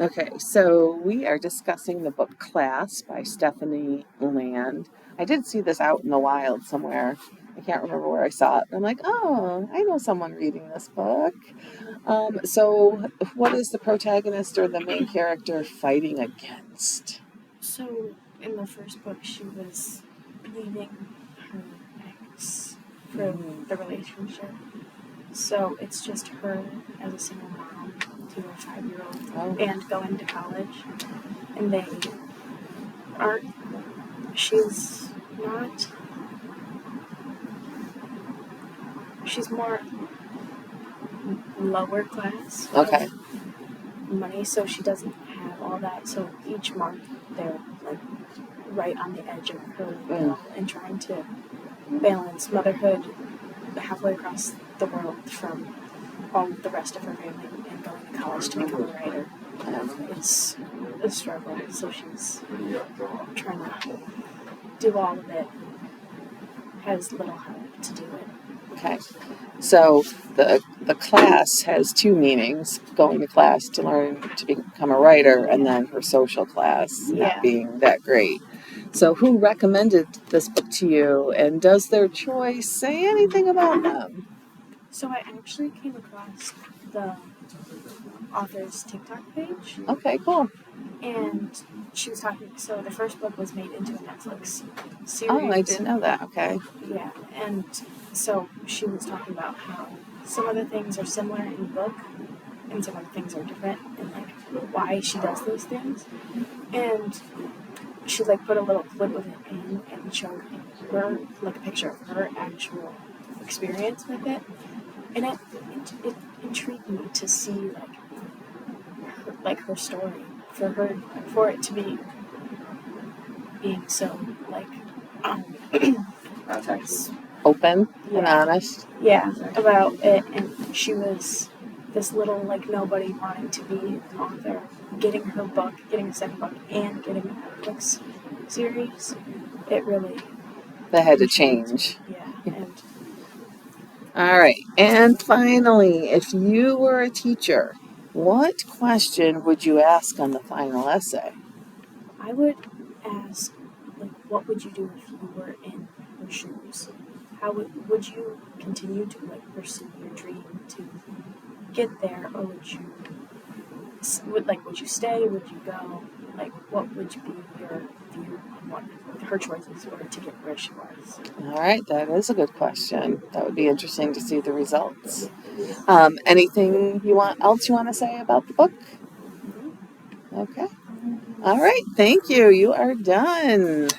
Okay, so we are discussing the book Class by Stephanie Land. I did see this out in the wild somewhere. I can't remember where I saw it. I'm like, oh, I know someone reading this book. So, what is the protagonist or the main character fighting against? So, in the first book, she was leaving her ex for the relationship. So, it's just her as a single mom to a 5-year-old Oh, and going to college. And they aren't, she's not, she's more lower class okay. money, so she doesn't have all that. So, each month, they're like right on the edge of her bill and trying to balance motherhood halfway across the world from all the rest of her family and going to college to become a writer. It's a struggle, so she's trying to do all of it, has little help to do it. Okay. So the class has two meanings: going to class to learn to become a writer, and then her social class not being that great. So who recommended this book to you, and does their choice say anything about them? So I actually came across the author's TikTok page. Okay, cool. And she was talking, so the first book was made into a Netflix series. Oh, I didn't know that. Okay. Yeah, and so she was talking about how some of the things are similar in the book and some of the things are different and like why she does those things. And she like put a little clip of it in and showed her like a picture of her actual experience with it. And it intrigued me to see like her story for it to be being so like open and honest. Yeah, about it, and she was this little like nobody wanting to be an author, getting her book, getting a second book, and getting a Netflix series. It really that had to change. Yeah, and all right. And finally, if you were a teacher, what question would you ask on the final essay? I would ask, like, what would you do if you were in her shoes? How would you continue to like pursue your dream to get there, or would you stay? Would you go? Like, what would be your view on what her choices were to get where she was? All right, that is a good question. That would be interesting to see the results. Anything else you want to say about the book? Okay. All right. Thank you. You are done.